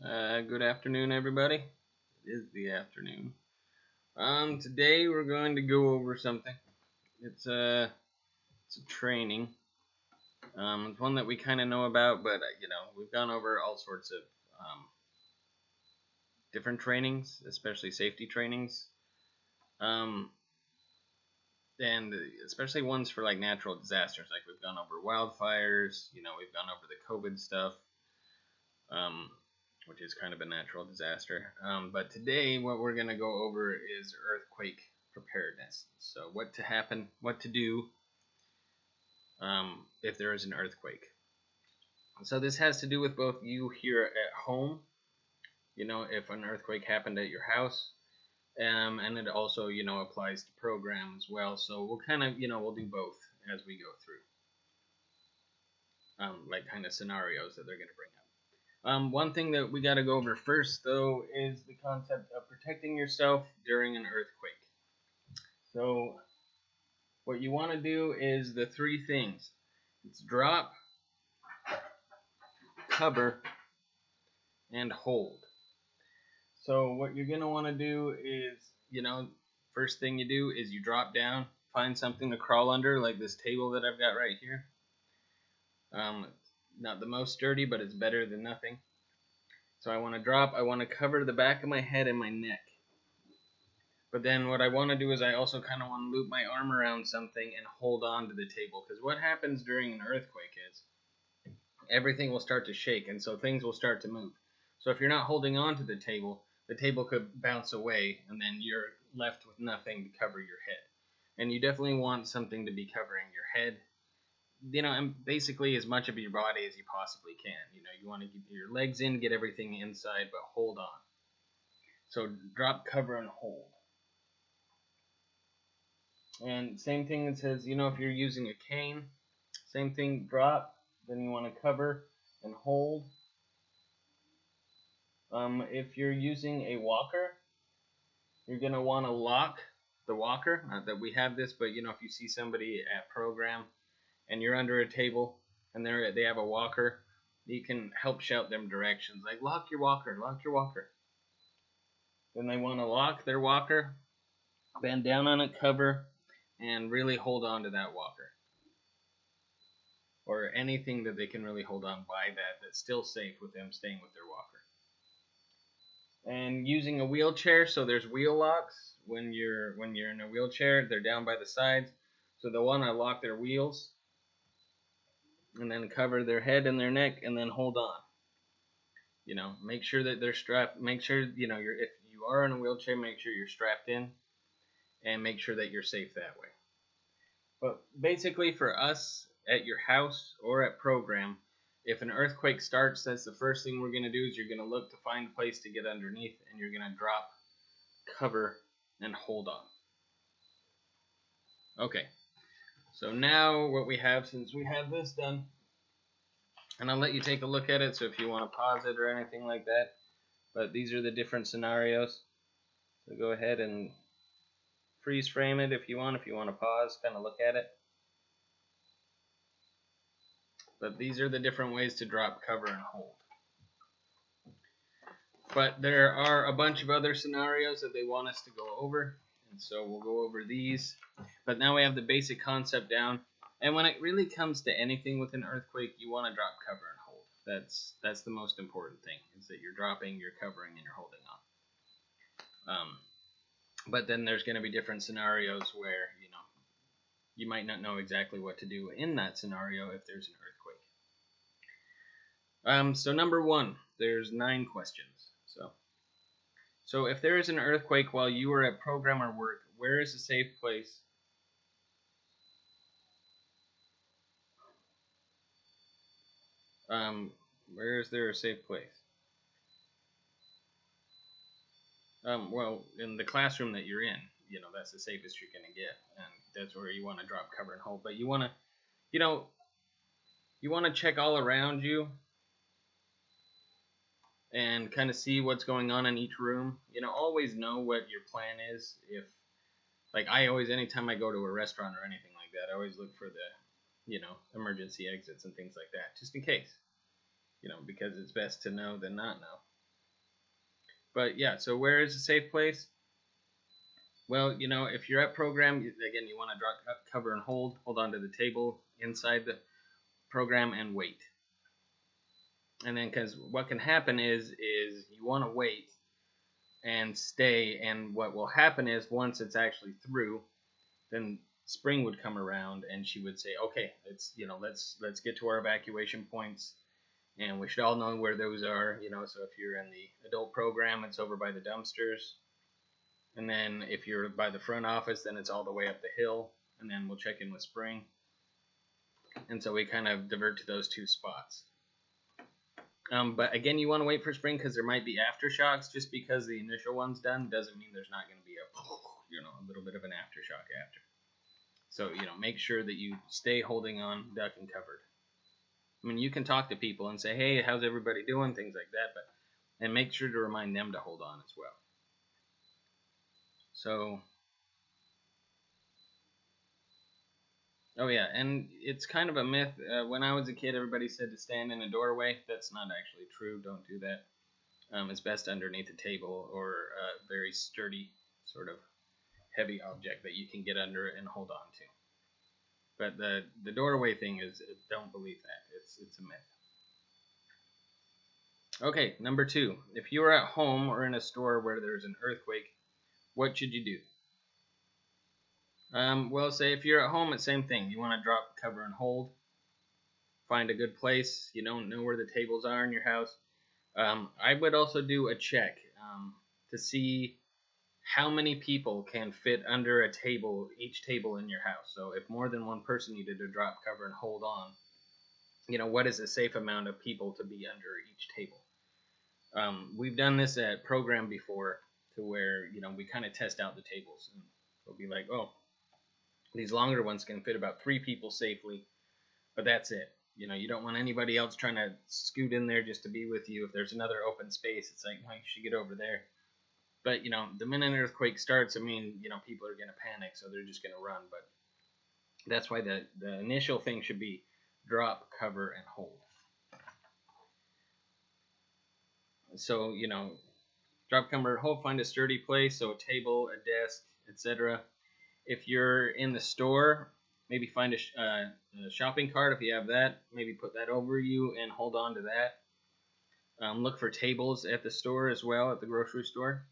Good afternoon, everybody. It is the afternoon. Today we're going to go over something. It's a training. It's one that we kind of know about, but we've gone over all sorts of different trainings, especially safety trainings, um, and especially ones for like natural disasters. Like we've gone over wildfires. We've gone over the COVID stuff. Um, which is kind of a natural disaster. But today, what we're going to go over is earthquake preparedness. So, what to happen, what to do if there is an earthquake. So, this has to do with both you here at home, if an earthquake happened at your house, and it also, applies to program as well. So, we'll kind of, we'll do both as we go through, like kind of scenarios that they're going to bring up. One thing that we got to go over first, though, is the concept of protecting yourself during an earthquake. So, what you want to do is the three things: it's drop, cover, and hold. So, what you're going to want to do is, first thing you do is you drop down, find something to crawl under, like this table that I've got right here. Not the most sturdy, but it's better than nothing. So I want to drop, I want to cover the back of my head and my neck. But then what I want to do is I also kind of want to loop my arm around something and hold on to the table. Because what happens during an earthquake is everything will start to shake, and so things will start to move. So if you're not holding on to the table could bounce away, and then you're left with nothing to cover your head. And you definitely want something to be covering your head, and basically as much of your body as you possibly can. You want to get your legs in, get everything inside, but hold on. So drop, cover, and hold. And same thing, it says, if you're using a cane, same thing, drop, then you want to cover and hold. If you're using a walker, you're going to want to lock the walker. Not that we have this, but if you see somebody at program and you're under a table and they have a walker, you can help shout them directions like lock your walker, lock your walker. Then they want to lock their walker, bend down on it, cover, and really hold on to that walker. Or anything that they can really hold on by that's still safe with them staying with their walker. And using a wheelchair, so there's wheel locks. When you're in a wheelchair, they're down by the sides. So they'll want to lock their wheels and then cover their head and their neck and then hold on. Make sure that they're strapped. Make sure, if you are in a wheelchair, make sure you're strapped in and make sure that you're safe that way. But basically for us at your house or at program, if an earthquake starts, that's the first thing we're going to do is you're going to look to find a place to get underneath, and you're going to drop, cover, and hold on. Okay, so now what we have, since we have this done, and I'll let you take a look at it, so if you want to pause it or anything like that, but these are the different scenarios. So go ahead and freeze frame it if you want to pause, kind of look at it. But these are the different ways to drop, cover, and hold. But there are a bunch of other scenarios that they want us to go over, and so we'll go over these. But now we have the basic concept down, and when it really comes to anything with an earthquake, you want to drop, cover, and hold. That's the most important thing, is that you're dropping, you're covering, and you're holding on. But then there's going to be different scenarios where, you might not know exactly what to do in that scenario if there's an earthquake. So number one, there's 9 questions. So if there is an earthquake while you are at program or work, where is a safe place? Where is there a safe place? Well, in the classroom that you're in, that's the safest you're going to get, and that's where you want to drop, cover, and hold. But you want to check all around you and kind of see what's going on in each room. Always know what your plan is. If, like, anytime I go to a restaurant or anything like that, I always look for the, emergency exits and things like that, just in case. Because it's best to know than not know. But yeah, so where is a safe place? Well, if you're at program, again, you want to drop, cover, and hold on to the table inside the program and wait. And then, because what can happen is you want to wait and stay, and what will happen is once it's actually through, then Spring would come around and she would say, okay, let's get to our evacuation points, and we should all know where those are. So if you're in the adult program, it's over by the dumpsters. And then if you're by the front office, then it's all the way up the hill. And then we'll check in with Spring. And so we kind of divert to those two spots. But again, you want to wait for Spring because there might be aftershocks. Just because the initial one's done doesn't mean there's not going to be a little bit of an aftershock after. So, make sure that you stay holding on, duck, and covered. I mean, you can talk to people and say, hey, how's everybody doing? Things like that. And make sure to remind them to hold on as well. So, oh yeah, and it's kind of a myth. When I was a kid, everybody said to stand in a doorway. That's not actually true. Don't do that. It's best underneath a table or a very sturdy, sort of heavy object that you can get under and hold on to. But the doorway thing is, don't believe that. It's a myth. Okay, number 2. If you are at home or in a store where there's an earthquake, what should you do? Well, say if you're at home, it's the same thing. You want to drop, cover, and hold. Find a good place. You don't know where the tables are in your house. I would also do a check to see how many people can fit under a table, each table in your house. So if more than one person needed to drop, cover, and hold on, what is a safe amount of people to be under each table? We've done this at program before to where, we kind of test out the tables. And we'll be like, oh, these longer ones can fit about 3 people safely, but that's it. You don't want anybody else trying to scoot in there just to be with you. If there's another open space, it's like, well, you should get over there. But, the minute an earthquake starts, people are going to panic, so they're just going to run. But that's why the initial thing should be drop, cover, and hold. So, drop, cover, and hold, find a sturdy place, so a table, a desk, etc. If you're in the store, maybe find a shopping cart if you have that. Maybe put that over you and hold on to that. Look for tables at the store as well, at the grocery store.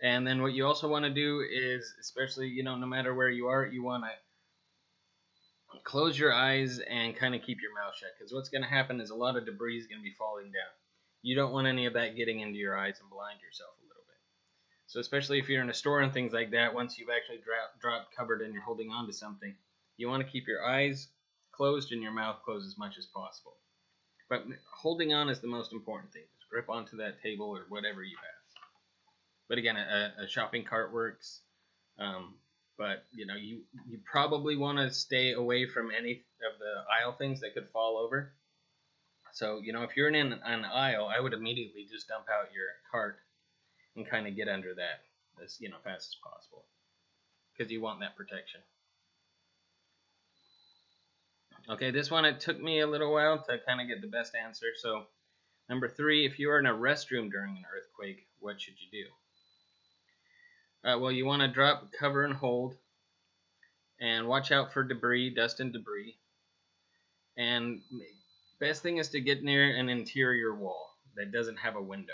And then what you also want to do is, especially, no matter where you are, you want to close your eyes and kind of keep your mouth shut. Because what's going to happen is a lot of debris is going to be falling down. You don't want any of that getting into your eyes and blind yourself a little bit. So especially if you're in a store and things like that, once you've actually dropped, covered, and you're holding on to something, you want to keep your eyes closed and your mouth closed as much as possible. But holding on is the most important thing. Just grip onto that table or whatever you have. But again, a shopping cart works. But you probably want to stay away from any of the aisle things that could fall over. So if you're in an aisle, I would immediately just dump out your cart and kind of get under that as fast as possible, because you want that protection. Okay, this one, it took me a little while to kind of get the best answer. So number 3, if you are in a restroom during an earthquake, what should you do? Well, you want to drop, cover, and hold, and watch out for debris, dust and debris. And best thing is to get near an interior wall that doesn't have a window.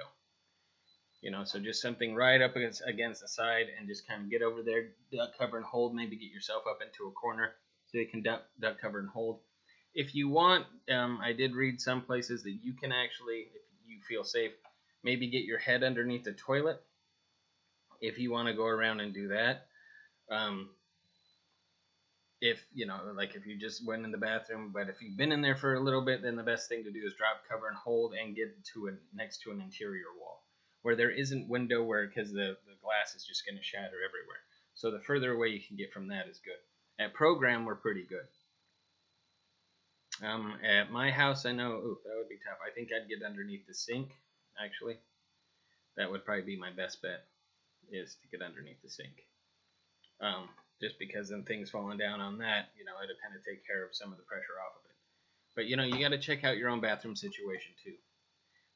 So just something right up against the side, and just kind of get over there, duck, cover, and hold. Maybe get yourself up into a corner so you can duck, cover, and hold. If you want, I did read some places that you can actually, if you feel safe, maybe get your head underneath the toilet if you want to go around and do that. If if you just went in the bathroom, but if you've been in there for a little bit, then the best thing to do is drop, cover, and hold, and get to next to an interior wall where there isn't window, because the glass is just going to shatter everywhere. So the further away you can get from that is good. At program, we're pretty good. At my house, I know, that would be tough. I think I'd get underneath the sink, actually. That would probably be my best bet, is to get underneath the sink. Just because then things falling down on that, it'll kind of take care of some of the pressure off of it. But, you got to check out your own bathroom situation too.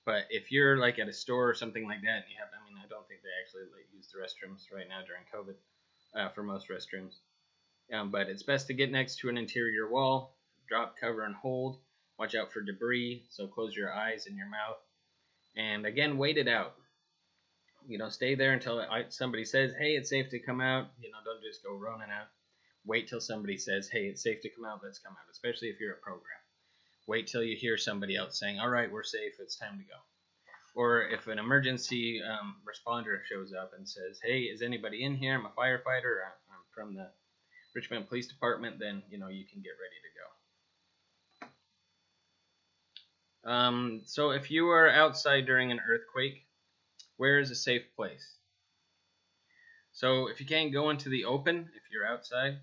But if you're like at a store or something like that, and you have, I mean, I don't think they actually use the restrooms right now during COVID for most restrooms. But it's best to get next to an interior wall, drop, cover, and hold. Watch out for debris, so close your eyes and your mouth. And again, wait it out. Stay there until somebody says, hey, it's safe to come out. Don't just go running out. Wait till somebody says, hey, it's safe to come out, let's come out, especially if you're a program. Wait till you hear somebody else saying, all right, we're safe, it's time to go. Or if an emergency responder shows up and says, hey, is anybody in here? I'm a firefighter, I'm from the Richmond Police Department, then, you can get ready to go. So if you are outside during an earthquake, where is a safe place? So if you can't go into the open, if you're outside,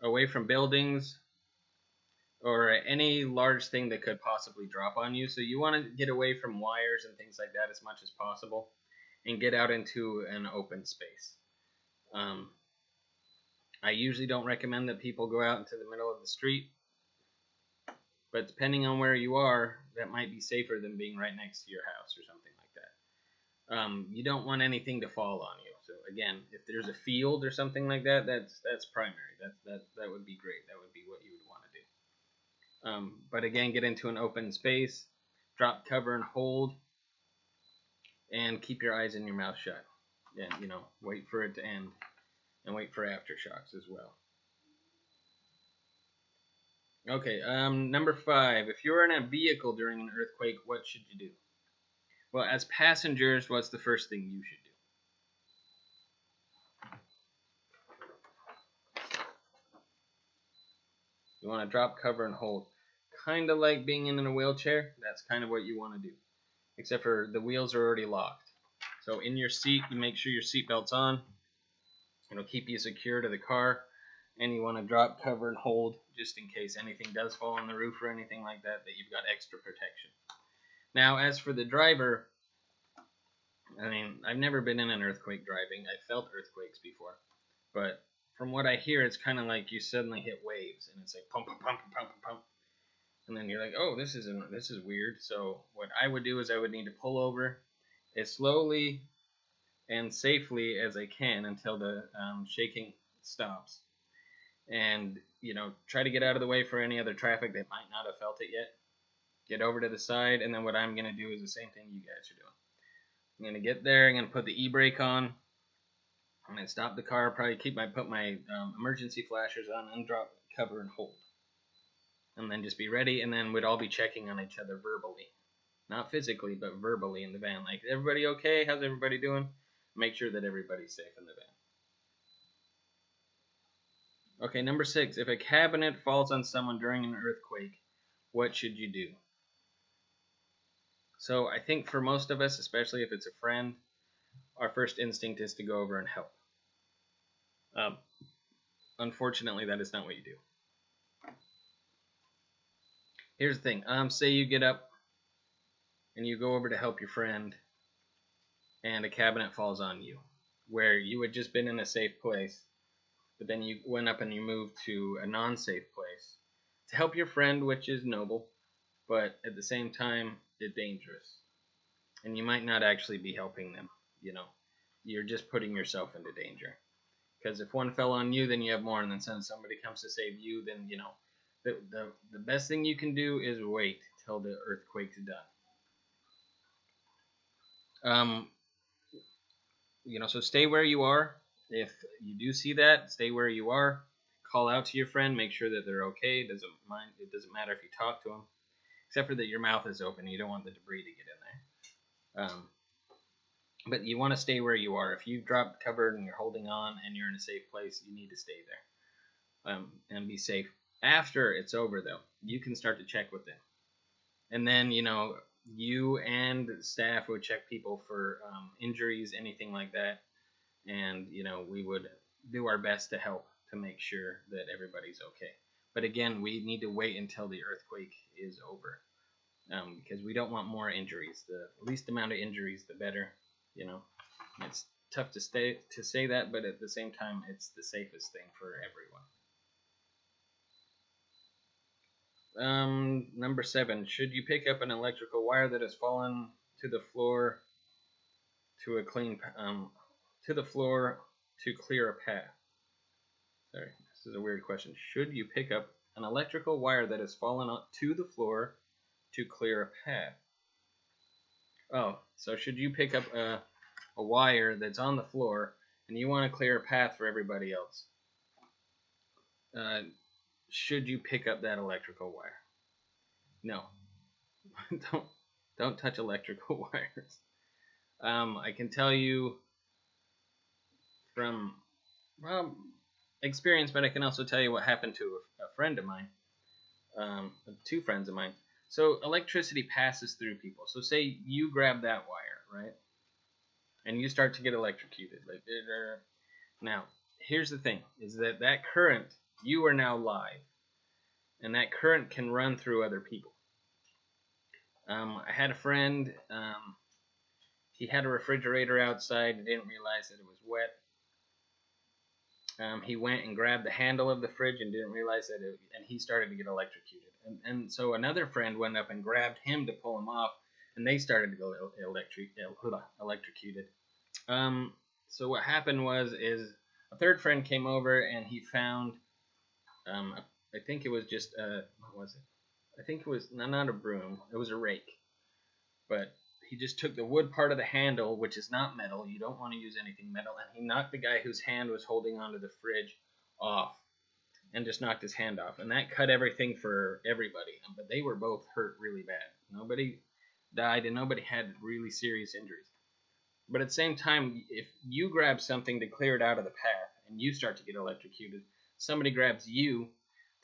away from buildings, or any large thing that could possibly drop on you. So you want to get away from wires and things like that as much as possible and get out into an open space. I usually don't recommend that people go out into the middle of the street, but depending on where you are, that might be safer than being right next to your house or something like that. You don't want anything to fall on you. So again, if there's a field or something like that, that's primary. That would be great. That would be what you would want to do. But again, get into an open space, drop, cover, and hold, and keep your eyes and your mouth shut. And, wait for it to end, and wait for aftershocks as well. Okay, number 5. If you're in a vehicle during an earthquake, what should you do? Well, as passengers, what's the first thing you should do? You want to drop, cover, and hold. Kind of like being in a wheelchair. That's kind of what you want to do. Except for the wheels are already locked. So in your seat, you make sure your seatbelt's on. It'll keep you secure to the car. And you want to drop, cover, and hold just in case anything does fall on the roof or anything like that, that you've got extra protection. Now, as for the driver, I mean, I've never been in an earthquake driving. I've felt earthquakes before. But from what I hear, it's kind of like you suddenly hit waves. And it's like pump, pump, pump, pump, pump, pump. And then you're like, oh, this is weird. So what I would do is I would need to pull over as slowly and safely as I can until the shaking stops. And, try to get out of the way for any other traffic that might not have felt it yet. Get over to the side, and then what I'm going to do is the same thing you guys are doing. I'm going to get there, I'm going to put the e-brake on. I'm going to stop the car, probably put my emergency flashers on, and drop, cover, and hold. And then just be ready, and then we'd all be checking on each other verbally. Not physically, but verbally in the van. Like, everybody okay? How's everybody doing? Make sure that everybody's safe in the van. Okay, number 6. If a cabinet falls on someone during an earthquake, what should you do? So I think for most of us, especially if it's a friend, our first instinct is to go over and help. Unfortunately, that is not what you do. Here's the thing. Say you get up and you go over to help your friend, and a cabinet falls on you, where you had just been in a safe place, but then you went up and you moved to a non-safe place to help your friend, which is noble, but at the same time, it's dangerous. And you might not actually be helping them, You're just putting yourself into danger. Because if one fell on you, then you have more, and then somebody comes to save you, then, the best thing you can do is wait till the earthquake's done. So stay where you are. If you do see that, stay where you are. Call out to your friend. Make sure that they're okay. It doesn't matter if you talk to them, except for that your mouth is open. You don't want the debris to get in there. But you want to stay where you are. If you've dropped, covered, and you're holding on, and you're in a safe place, you need to stay there and be safe. After it's over, though, you can start to check with them, and then you and staff would check people for injuries, anything like that. And, we would do our best to help to make sure that everybody's okay. But again, we need to wait until the earthquake is over because we don't want more injuries. The least amount of injuries, the better. It's tough to say that, but at the same time, it's the safest thing for everyone. Number 7. Should you pick up an electrical wire that has fallen to the floor to the floor to clear a path? Sorry, this is a weird question. Should you pick up an electrical wire that has fallen to the floor to clear a path? Oh, so should you pick up a wire that's on the floor and you want to clear a path for everybody else? Should you pick up that electrical wire? No. don't touch electrical wires. I can tell you from experience, but I can also tell you what happened to a friend of mine, 2 friends of mine. So electricity passes through people. So say you grab that wire, right? And you start to get electrocuted. Now, here's the thing, is that current, you are now live. And that current can run through other people. I had a friend, he had a refrigerator outside, didn't realize that it was wet. He went and grabbed the handle of the fridge and didn't realize that and he started to get electrocuted. And so another friend went up and grabbed him to pull him off, and they started to go electrocuted. So what happened is a third friend came over and he found, I think it was just what was it? I think it was not a broom. It was a rake, but he just took the wood part of the handle, which is not metal. You don't want to use anything metal. And he knocked the guy whose hand was holding onto the fridge off and just knocked his hand off. And that cut everything for everybody. But they were both hurt really bad. Nobody died and nobody had really serious injuries. But at the same time, if you grab something to clear it out of the path and you start to get electrocuted, somebody grabs you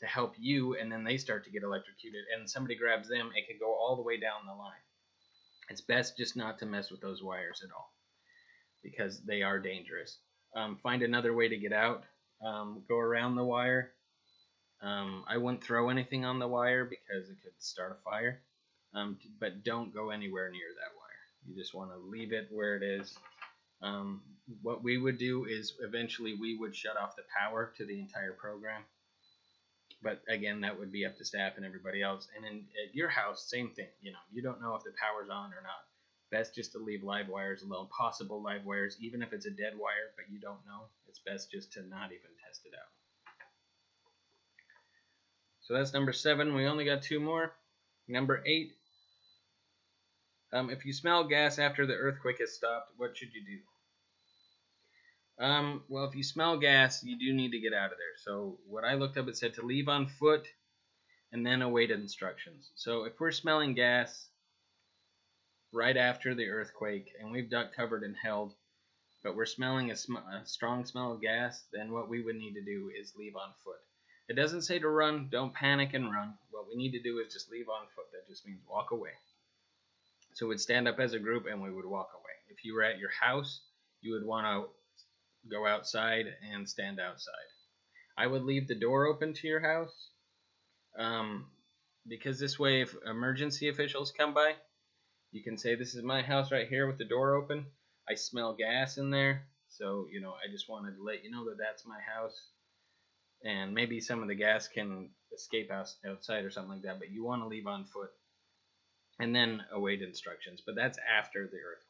to help you and then they start to get electrocuted, and somebody grabs them, it can go all the way down the line. It's best just not to mess with those wires at all because they are dangerous. Find another way to get out. Go around the wire. I wouldn't throw anything on the wire because it could start a fire. But don't go anywhere near that wire. You just want to leave it where it is. What we would do is eventually we would shut off the power to the entire program. But again, that would be up to staff and everybody else. And at your house, same thing. You don't know if the power's on or not. Best just to leave live wires alone. Possible live wires, even if it's a dead wire, but you don't know. It's best just to not even test it out. So that's number 7. We only got 2 more. Number 8. If you smell gas after the earthquake has stopped, what should you do? Well, if you smell gas, you do need to get out of there. So what I looked up, it said to leave on foot and then await instructions. So if we're smelling gas right after the earthquake and we've duck covered and held, but we're smelling a strong smell of gas, then what we would need to do is leave on foot. It doesn't say to run. Don't panic and run. What we need to do is just leave on foot. That just means walk away. So we'd stand up as a group and we would walk away. If you were at your house, you would want to go outside and stand outside. I would leave the door open to your house because this way if emergency officials come by, you can say, this is my house right here with the door open. I smell gas in there, so I just wanted to let you know that that's my house. And maybe some of the gas can escape outside or something like that, but you want to leave on foot and then await instructions. But that's after the earthquake.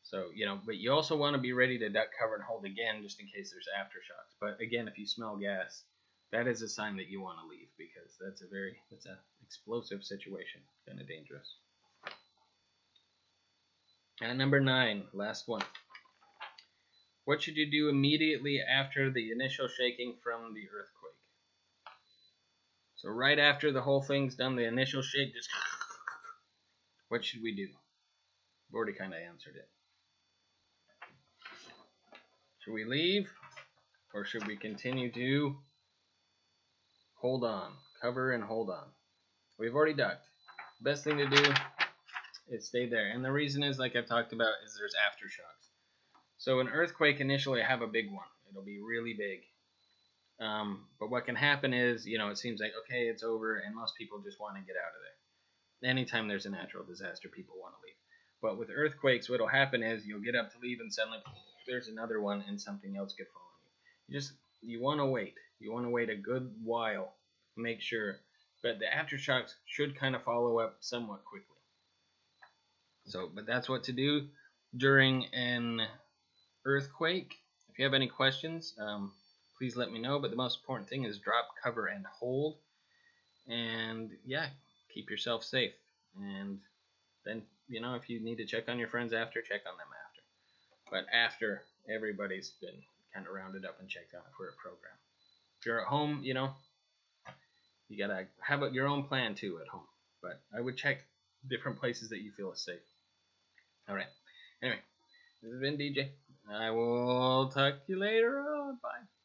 So, but you also want to be ready to duck, cover, and hold again just in case there's aftershocks. But again, if you smell gas, that is a sign that you want to leave because that's an explosive situation, kind of dangerous. And number 9, last one. What should you do immediately after the initial shaking from the earthquake? So right after the whole thing's done, the initial shake, just what should we do? I've already kind of answered it. Should we leave, or should we continue to hold on, cover and hold on? We've already ducked. Best thing to do is stay there. And the reason is, like I've talked about, is there's aftershocks. So an earthquake initially have a big one. It'll be really big. But what can happen is, it seems like, okay, it's over, and most people just want to get out of there. Anytime there's a natural disaster, people want to leave. But with earthquakes, what'll happen is you'll get up to leave, and suddenly there's another one, and something else could fall on you. You want to wait. You want to wait a good while. Make sure, But the aftershocks should kind of follow up somewhat quickly. So, but that's what to do during an earthquake. If you have any questions, please let me know. But the most important thing is drop, cover, and hold. And yeah, keep yourself safe. And then, if you need to check on your friends after, check on them after. But after everybody's been kind of rounded up and checked on for a program. If you're at home, you gotta have your own plan too at home. But I would check different places that you feel is safe. All right. Anyway, this has been DJ. I will talk to you later on. Bye.